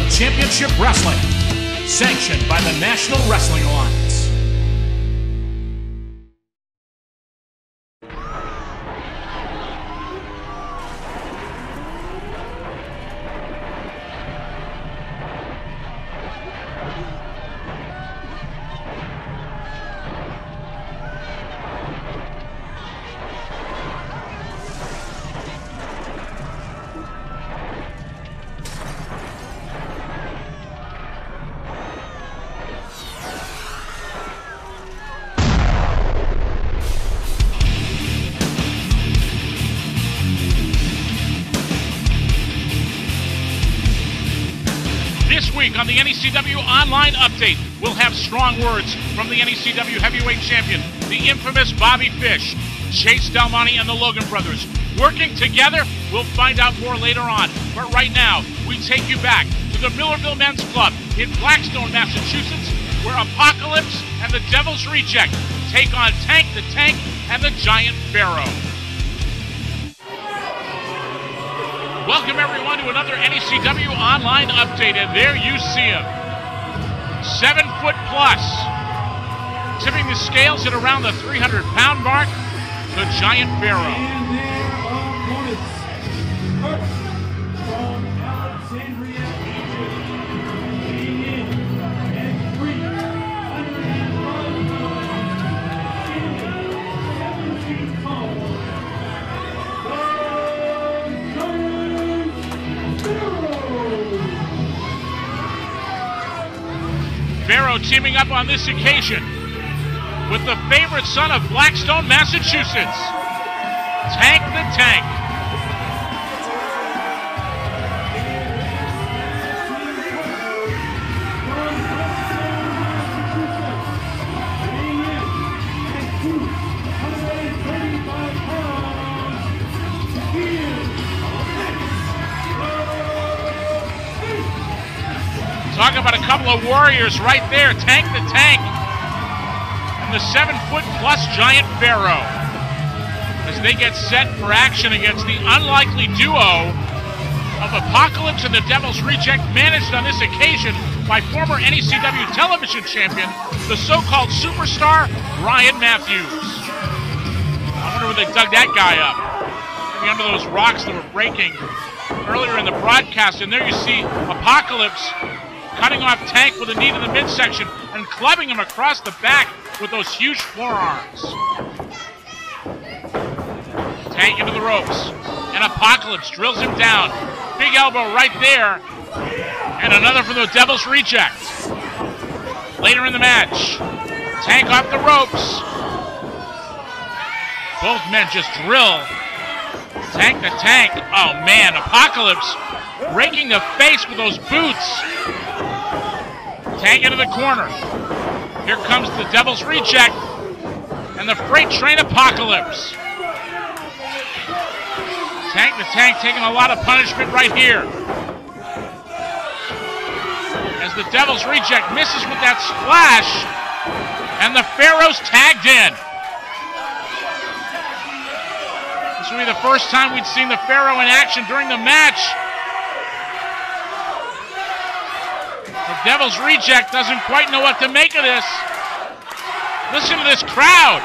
Championship Wrestling, sanctioned by the National Wrestling Alliance. On the NECW Online Update, we'll have strong words from the NECW Heavyweight Champion, the infamous Bobby Fish, Chase Del Monte, and the Logan Brothers. Working together, we'll find out more later on. But right now, we take you back to the Millerville Men's Club in Blackstone, Massachusetts, where Apocalypse and the Devil's Reject take on Tank the Tank and the Giant Pharoah. Welcome everyone to another NECW Online Update, and there you see him. 7 foot plus, tipping the scales at around the 300-pound mark, the Giant Pharoah. And their opponents, Pearce from Alexandria, Egypt, weighing in at 301 pounds, 17 pounds. Pharoah teaming up on this occasion with the favorite son of Blackstone, Massachusetts, Tank the Tank. Talk about a couple of warriors right there, Tank the Tank and the 7 foot plus Giant Pharoah, as they get set for action against the unlikely duo of Apocalypse and the Devil's Reject, managed on this occasion by former NECW television champion, the so-called superstar, Ryan Matthews. I wonder where they dug that guy up. Maybe under those rocks that were breaking earlier in the broadcast. And there you see Apocalypse cutting off Tank with a knee to the midsection and clubbing him across the back with those huge forearms. Tank into the ropes, and Apocalypse drills him down. Big elbow right there, and another from the Devil's Reject. Later in the match, Tank off the ropes. Both men just drill Tank the Tank. Oh man, Apocalypse raking the face with those boots. Tank into the corner. Here comes the Devil's Reject and the freight train Apocalypse. Tank the Tank taking a lot of punishment right here, as the Devil's Reject misses with that splash, and the Pharoah's tagged in. This will be the first time we'd seen the Pharoah in action during the match. The Devil's Reject doesn't quite know what to make of this. Listen to this crowd.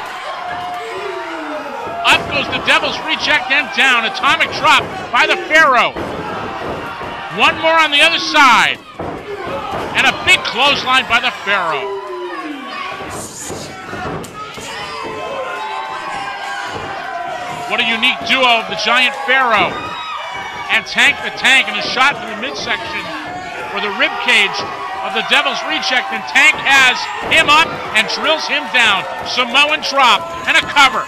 Up goes the Devil's Reject and down. Atomic drop by the Pharoah. One more on the other side. And a big clothesline by the Pharoah. What a unique duo of the Giant Pharoah and Tank the Tank, and a shot to the midsection or the rib cage of the Devil's Reject, and Tank has him up and drills him down. Samoan drop and a cover.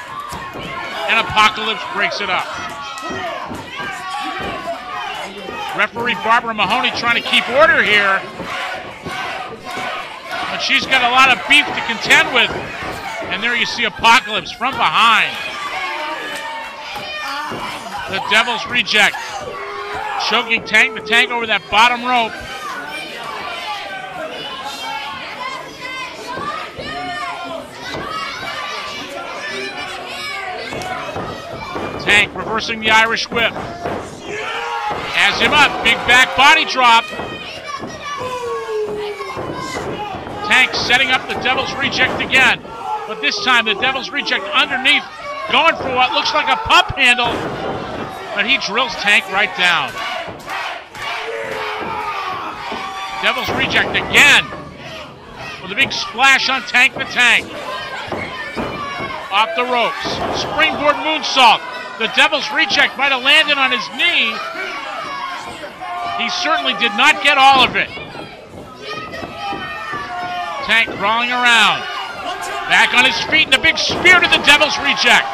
And Apocalypse breaks it up. Referee Barbara Mahoney trying to keep order here, but she's got a lot of beef to contend with. And there you see Apocalypse from behind. The Devil's Reject choking Tank the Tank over that bottom rope. Tank reversing the Irish whip. Has him up, big back body drop. Tank setting up the Devil's Reject again. But this time the Devil's Reject underneath, going for what looks like a pump handle. But he drills Tank right down. Devil's Reject again. With a big splash on Tank the Tank. Off the ropes. Springboard moonsault. The Devil's Reject might have landed on his knee. He certainly did not get all of it. Tank crawling around. Back on his feet and a big spear to the Devil's Reject.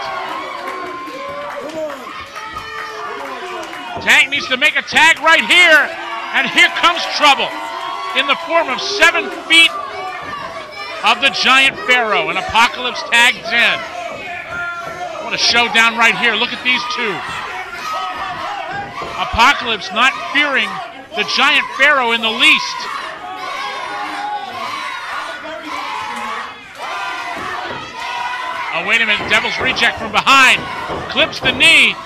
Tank needs to make a tag right here. And here comes trouble in the form of 7 feet of the Giant Pharoah. And Apocalypse tags in. What a showdown right here. Look at these two. Apocalypse not fearing the Giant Pharoah in the least. Oh, wait a minute. Devil's Reject from behind. Clips the knee.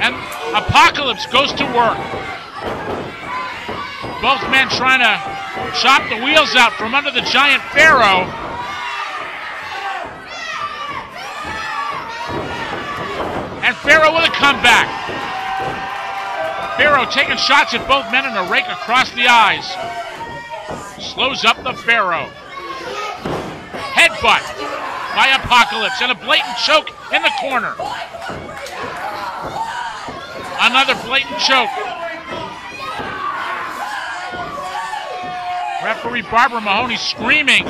And Apocalypse goes to work. Both men trying to chop the wheels out from under the Giant Pharoah. And Pharoah with a comeback. Pharoah taking shots at both men and a rake across the eyes. Slows up the Pharoah. Headbutt by Apocalypse and a blatant choke in the corner. Another blatant choke. Referee Barbara Mahoney screaming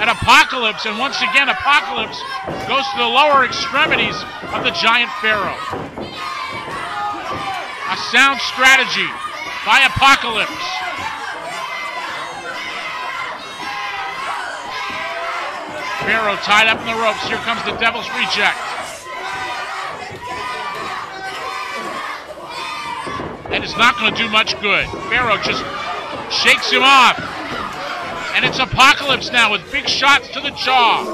at Apocalypse, and once again Apocalypse goes to the lower extremities of the Giant Pharoah. A sound strategy by Apocalypse. Pharoah tied up in the ropes. Here comes the Devil's Reject. And it's not going to do much good. Pharoah just shakes him off. And it's Apocalypse now with big shots to the jaw.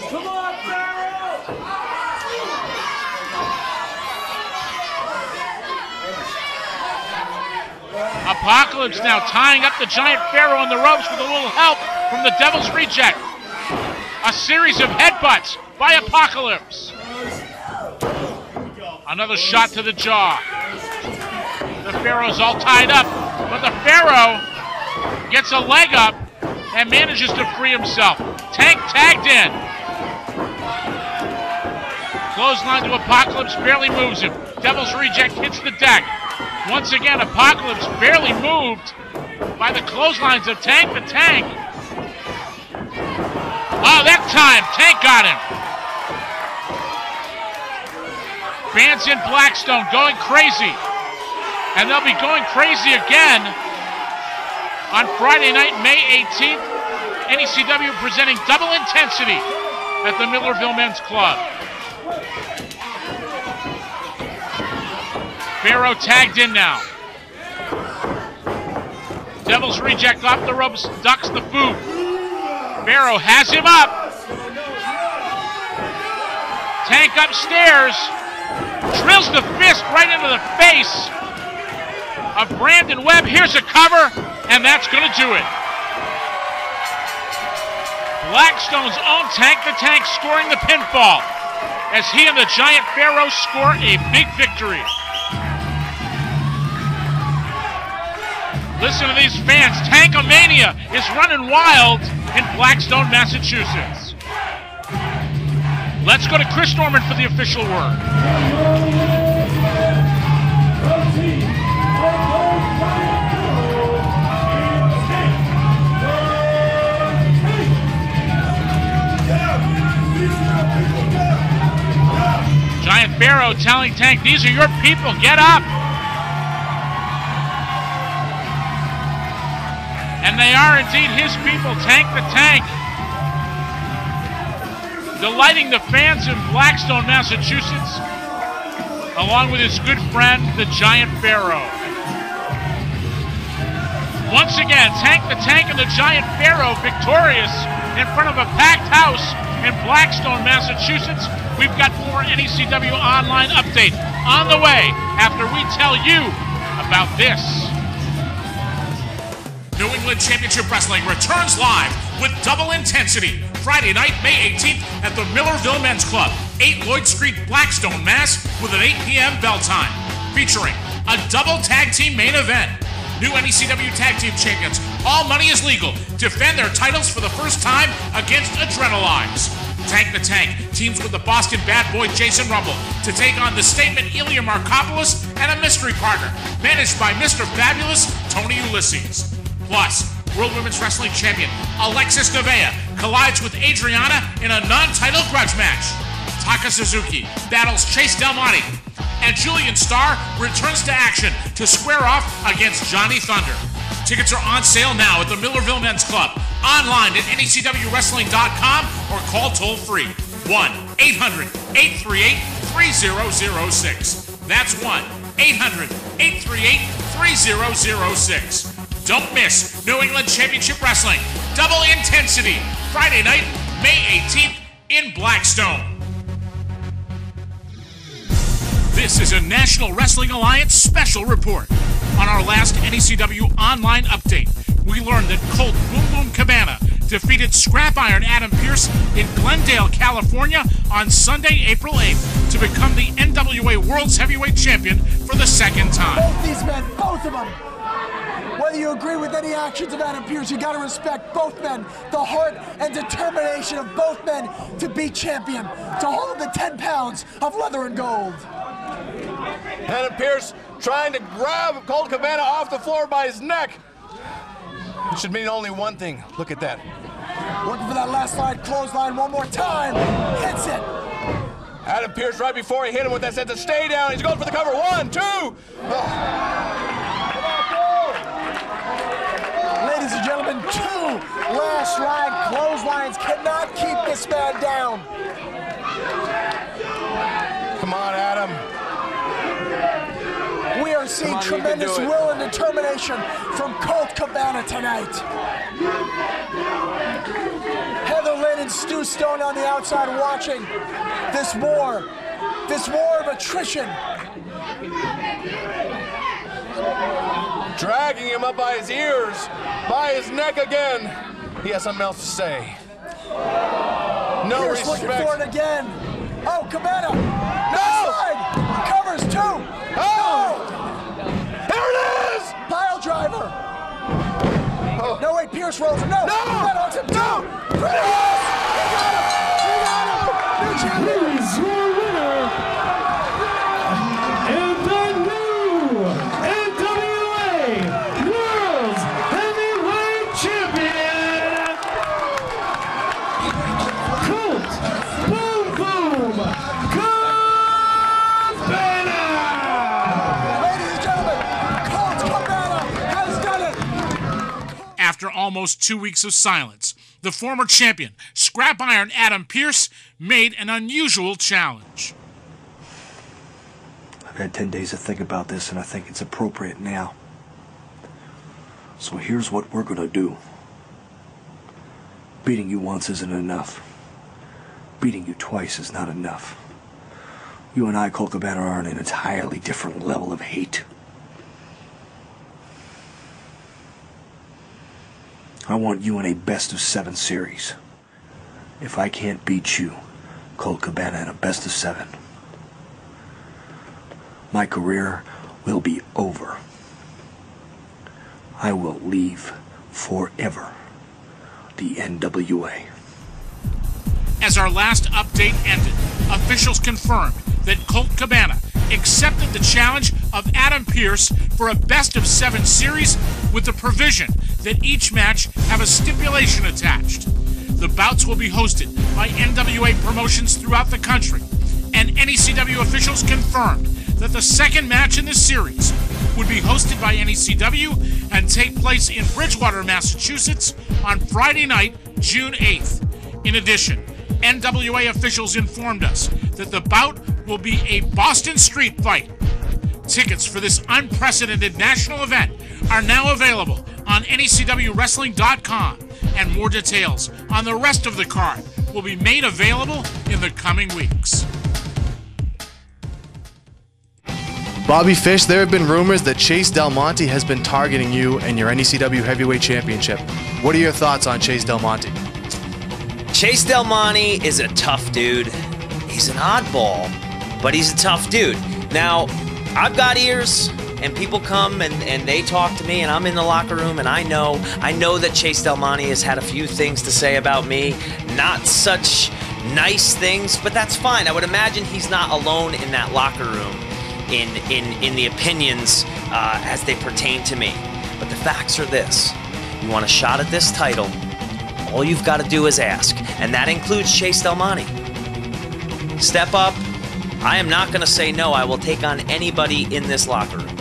Come on, Pharoah! Apocalypse now tying up the Giant Pharoah on the ropes with a little help from the Devil's Reject. A series of headbutts by Apocalypse. Another shot to the jaw. The Pharoah's all tied up, but the Pharoah gets a leg up and manages to free himself. Tank tagged in. Clothesline to Apocalypse, barely moves him. Devil's Reject hits the deck. Once again, Apocalypse barely moved by the clotheslines of Tank the Tank. Oh, that time, Tank got him. Fans in Blackstone going crazy. And they'll be going crazy again on Friday night, May 18th. NECW presenting Double Intensity at the Millerville Men's Club. Pharoah tagged in now. Devil's Reject off the ropes, ducks the boot. Pharoah has him up. Tank upstairs, drills the fist right into the face of Brandon Webb. Here's a cover, and that's going to do it. Blackstone's own Tank the Tank scoring the pinfall as he and the Giant Pharoah score a big victory. Listen to these fans. Tankomania is running wild in Blackstone, Massachusetts. Let's go to Chris Norman for the official word. Giant Pharoah telling Tank, these are your people, get up. And they are indeed his people, Tank the Tank. Delighting the fans in Blackstone, Massachusetts, along with his good friend, the Giant Pharoah. Once again, Tank the Tank and the Giant Pharoah victorious in front of a packed house in Blackstone, Massachusetts. We've got more NECW Online update on the way after we tell you about this. New England England Championship Wrestling returns live with double intensity Friday night, May 18th at the Millerville Men's Club, 8 Lloyd Street, Blackstone, Mass, with an 8 p.m. bell time, featuring a double tag team main event. New NECW Tag Team Champions, All Money is Legal, defend their titles for the first time against Adrenalize. Tank the Tank teams with the Boston Bad Boy Jason Rumble to take on the Statement Ilya Markopoulos and a mystery partner managed by Mr. Fabulous Tony Ulysses. Plus, World Women's Wrestling Champion Alexis Nevaeh collides with Adriana in a non-title grudge match. Taka Suzuki battles Chase Del Monte, and Julian Starr returns to action to square off against Johnny Thunder. Tickets are on sale now at the Millerville Men's Club, online at NECWWrestling.com, or call toll-free 1-800-838-3006. That's 1-800-838-3006. Don't miss New England Championship Wrestling, Double Intensity, Friday night, May 18th in Blackstone. This is a National Wrestling Alliance Special Report. On our last NECW Online update, we learned that Colt Boom Boom Cabana defeated Scrap Iron Adam Pearce in Glendale, California on Sunday, April 8th to become the NWA World's Heavyweight Champion for the second time. Both these men, both of them. Whether you agree with any actions of Adam Pearce, you got to respect both men. The heart and determination of both men to be champion, to hold the 10 pounds of leather and gold. Adam Pearce trying to grab Colt Cabana off the floor by his neck. It should mean only one thing. Look at that. Looking for that last slide clothesline one more time. Hits it. Adam Pearce, right before he hit him with that, said to stay down. He's going for the cover. 1, 2. Ladies and gentlemen, 2 last slide clotheslines cannot keep this man down. Come on, Adam. We are seeing tremendous will and determination from Colt Cabana tonight. Heather Lynn and Stu Stone on the outside watching this war of attrition. Dragging him up by his ears, by his neck again. He has something else to say. No Pearce respect. looking for it again. Oh, Cabana. No! Side. Covers 2. Oh! There it is! Pile driver. Oh. No, wait, Pearce rolls him. No! Cabana hooks him. 2. Pretty close. He got him. He got him. New champion. Here's your winner, and the new NWA World's Heavyweight Champion, Colt Boom Boom Cabana. Ladies and gentlemen, Colt Cabana has done it. After almost 2 weeks of silence, the former champion, Scrap Iron Adam Pearce, made an unusual challenge. I've had 10 days to think about this, and I think it's appropriate now. So here's what we're gonna do. Beating you once isn't enough. Beating you twice is not enough. You and I, Colt Cabana, are on an entirely different level of hate. I want you in a best-of-7 series. If I can't beat you, Colt Cabana, in a best-of-7, my career will be over. I will leave forever the NWA. As our last update ended, officials confirmed that Colt Cabana accepted the challenge of Adam Pearce for a best-of-7 series with the provision that each match have a stipulation attached. The bouts will be hosted by NWA promotions throughout the country, and NECW officials confirmed that the second match in the series would be hosted by NECW and take place in Bridgewater, Massachusetts on Friday night, June 8th. In addition, NWA officials informed us that the bout will be a Boston street fight. Tickets for this unprecedented national event are now available on NECWWrestling.com, and more details on the rest of the card will be made available in the coming weeks. Bobby Fish, there have been rumors that Chase Del Monte has been targeting you and your NECW Heavyweight Championship. What are your thoughts on Chase Del Monte? Chase Del Monte is a tough dude. He's an oddball, but he's a tough dude. Now, I've got ears, and people come and they talk to me, and I'm in the locker room, and I know that Chase Del Monte has had a few things to say about me. Not such nice things, but that's fine. I would imagine he's not alone in that locker room in the opinions as they pertain to me. But the facts are this. You want a shot at this title, all you've got to do is ask, and that includes Chase Del Monte. Step up. I am not going to say no. I will take on anybody in this locker room.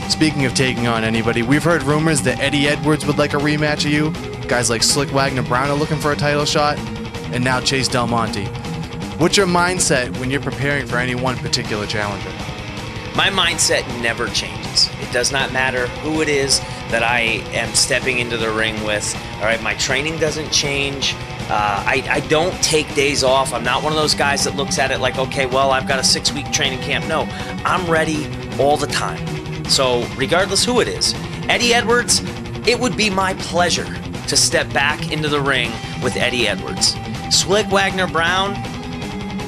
Speaking of taking on anybody, we've heard rumors that Eddie Edwards would like a rematch of you. Guys like Slick Wagner Brown are looking for a title shot, and now Chase Del Monte. What's your mindset when you're preparing for any one particular challenger? My mindset never changes. It does not matter who it is that I am stepping into the ring with. All right, my training doesn't change. I don't take days off. I'm not one of those guys that looks at it like, okay, well, I've got a 6-week training camp. No, I'm ready all the time. So regardless who it is, Eddie Edwards, it would be my pleasure to step back into the ring with Eddie Edwards. Slick Wagner Brown,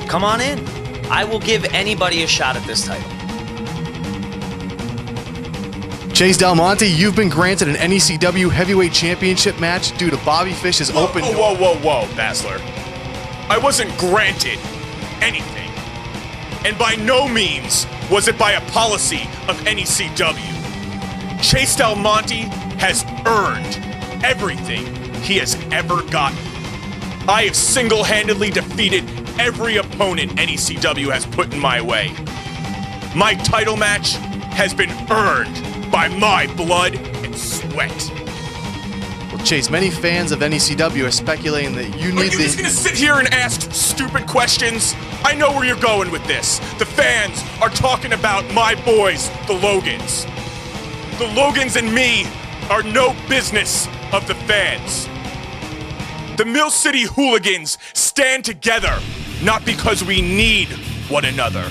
come on in. I will give anybody a shot at this title. Chase Del Monte, you've been granted an NECW Heavyweight Championship match due to Bobby Fish's open door. Whoa, Baszler. I wasn't granted anything. And by no means was it by a policy of NECW. Chase Del Monte has earned everything he has ever gotten. I have single-handedly defeated every opponent NECW has put in my way. My title match has been earned by my blood and sweat. Well, Chase, many fans of NECW are speculating that you need Are you just gonna sit here and ask stupid questions? I know where you're going with this. The fans are talking about my boys, the Logans. The Logans and me are no business of the fans. The Mill City Hooligans stand together, not because we need one another.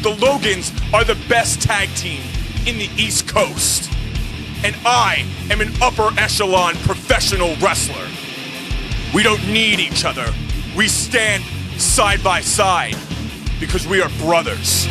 The Logans are the best tag team in the East Coast. And I am an upper echelon professional wrestler. We don't need each other. We stand side by side because we are brothers.